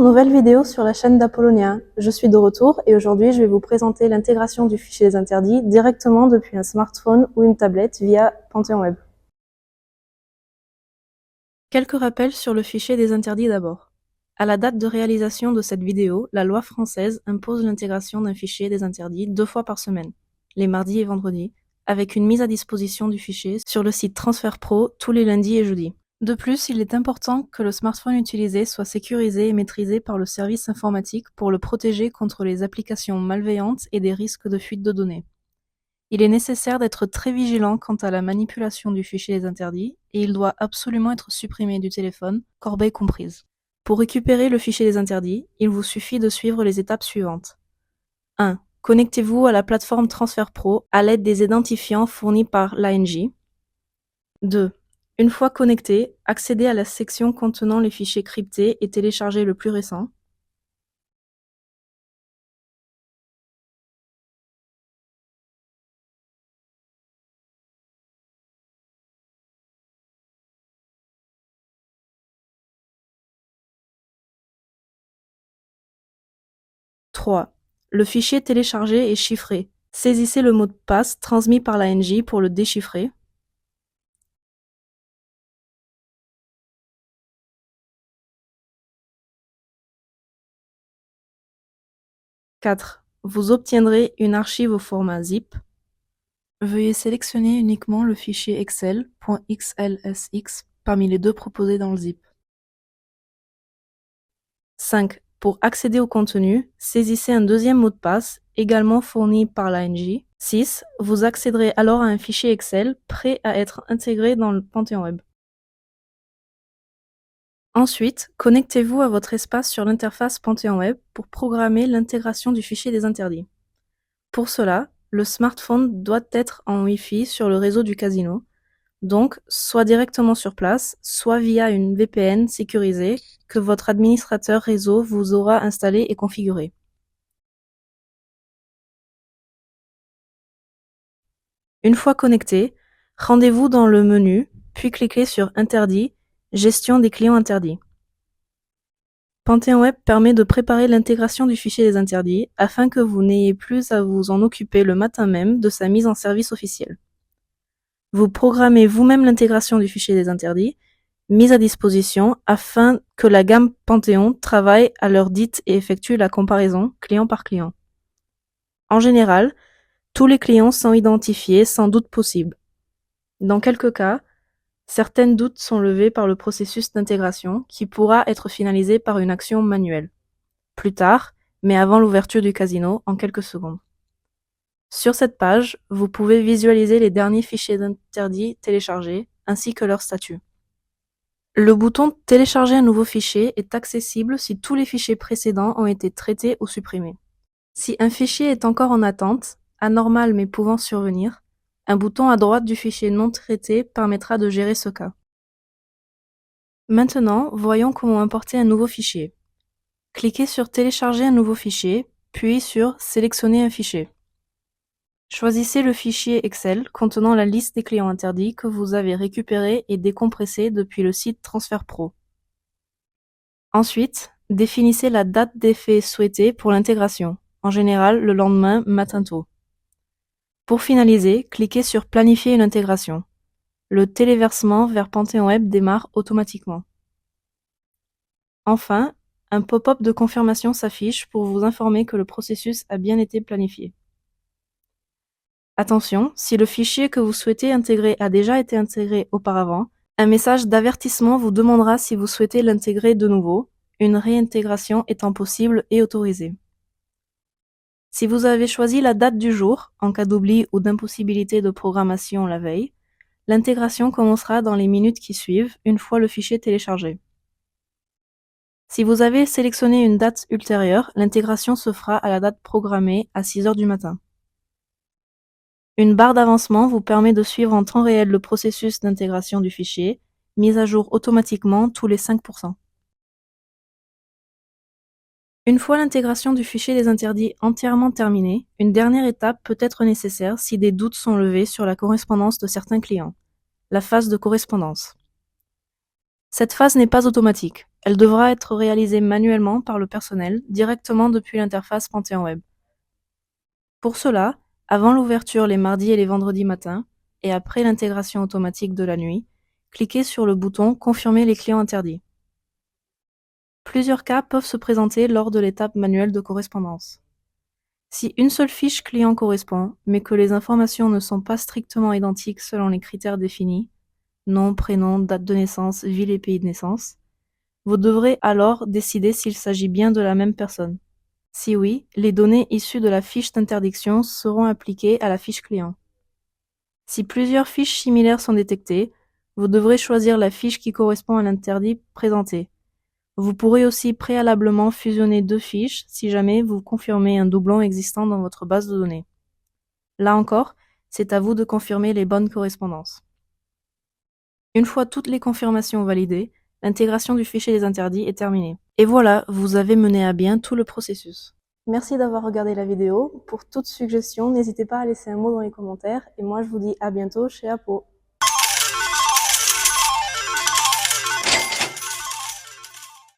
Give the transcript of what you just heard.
nouvelle vidéo sur la chaîne d'Apollonia. Je suis de retour et aujourd'hui je vais vous présenter l'intégration du fichier des interdits directement depuis un smartphone ou une tablette via Panthéon Web. Quelques rappels sur le fichier des interdits d'abord. À la date de réalisation de cette vidéo, la loi française impose l'intégration d'un fichier des interdits 2 fois par semaine, les mardis et vendredis, avec une mise à disposition du fichier sur le site Transfert Pro tous les lundis et jeudis. De plus, il est important que le smartphone utilisé soit sécurisé et maîtrisé par le service informatique pour le protéger contre les applications malveillantes et des risques de fuite de données. Il est nécessaire d'être très vigilant quant à la manipulation du fichier des interdits et il doit absolument être supprimé du téléphone, corbeille comprise. Pour récupérer le fichier des interdits, il vous suffit de suivre les étapes suivantes. 1. Connectez-vous à la plateforme Transfert Pro à l'aide des identifiants fournis par l'ANJ. 2. Une fois connecté, accédez à la section contenant les fichiers cryptés et téléchargez le plus récent. « 3. Le fichier téléchargé est chiffré. Saisissez le mot de passe transmis par l'ANJ pour le déchiffrer. 4. Vous obtiendrez une archive au format zip. Veuillez sélectionner uniquement le fichier Excel .xlsx parmi les deux proposés dans le zip. 5. Pour accéder au contenu, saisissez un deuxième mot de passe, également fourni par l'ANJ. 6. Vous accéderez alors à un fichier Excel prêt à être intégré dans le Panthéon Web. Ensuite, connectez-vous à votre espace sur l'interface Panthéon Web pour programmer l'intégration du fichier des interdits. Pour cela, le smartphone doit être en Wi-Fi sur le réseau du casino, donc soit directement sur place, soit via une VPN sécurisée que votre administrateur réseau vous aura installé et configuré. Une fois connecté, rendez-vous dans le menu, puis cliquez sur Interdits, Gestion des clients interdits. Panthéon Web permet de préparer l'intégration du fichier des interdits afin que vous n'ayez plus à vous en occuper le matin même de sa mise en service officielle. Vous programmez vous-même l'intégration du fichier des interdits, mise à disposition afin que la gamme Panthéon travaille à l'heure dite et effectue la comparaison client par client. En général, tous les clients sont identifiés sans doute possible. Dans quelques cas, certains doutes sont levés par le processus d'intégration qui pourra être finalisé par une action manuelle. Plus tard, mais avant l'ouverture du casino, en quelques secondes. Sur cette page, vous pouvez visualiser les derniers fichiers d'interdits téléchargés, ainsi que leur statut. Le bouton « Télécharger un nouveau fichier » est accessible si tous les fichiers précédents ont été traités ou supprimés. Si un fichier est encore en attente, anormal mais pouvant survenir, un bouton à droite du fichier non traité permettra de gérer ce cas. Maintenant, voyons comment importer un nouveau fichier. Cliquez sur « Télécharger un nouveau fichier », puis sur « Sélectionner un fichier ». Choisissez le fichier Excel contenant la liste des clients interdits que vous avez récupérés et décompressés depuis le site Transfert Pro. Ensuite, définissez la date d'effet souhaitée pour l'intégration, en général le lendemain matin tôt. Pour finaliser, cliquez sur Planifier une intégration. Le téléversement vers Panthéon Web démarre automatiquement. Enfin, un pop-up de confirmation s'affiche pour vous informer que le processus a bien été planifié. Attention, si le fichier que vous souhaitez intégrer a déjà été intégré auparavant, un message d'avertissement vous demandera si vous souhaitez l'intégrer de nouveau, une réintégration étant possible et autorisée. Si vous avez choisi la date du jour, en cas d'oubli ou d'impossibilité de programmation la veille, l'intégration commencera dans les minutes qui suivent, une fois le fichier téléchargé. Si vous avez sélectionné une date ultérieure, l'intégration se fera à la date programmée à 6 heures du matin. Une barre d'avancement vous permet de suivre en temps réel le processus d'intégration du fichier, mis à jour automatiquement tous les 5%. Une fois l'intégration du fichier des interdits entièrement terminée, une dernière étape peut être nécessaire si des doutes sont levés sur la correspondance de certains clients, la phase de correspondance. Cette phase n'est pas automatique. Elle devra être réalisée manuellement par le personnel, directement depuis l'interface Panthéon Web. Pour cela, avant l'ouverture les mardis et les vendredis matins, et après l'intégration automatique de la nuit, cliquez sur le bouton « Confirmer les clients interdits ». Plusieurs cas peuvent se présenter lors de l'étape manuelle de correspondance. Si une seule fiche client correspond, mais que les informations ne sont pas strictement identiques selon les critères définis, nom, prénom, date de naissance, ville et pays de naissance, vous devrez alors décider s'il s'agit bien de la même personne. Si oui, les données issues de la fiche d'interdiction seront appliquées à la fiche client. Si plusieurs fiches similaires sont détectées, vous devrez choisir la fiche qui correspond à l'interdit présenté. Vous pourrez aussi préalablement fusionner deux fiches si jamais vous confirmez un doublon existant dans votre base de données. Là encore, c'est à vous de confirmer les bonnes correspondances. Une fois toutes les confirmations validées, l'intégration du fichier des interdits est terminée. Et voilà, vous avez mené à bien tout le processus. Merci d'avoir regardé la vidéo. Pour toute suggestion, n'hésitez pas à laisser un mot dans les commentaires. Et moi, je vous dis à bientôt chez Apo.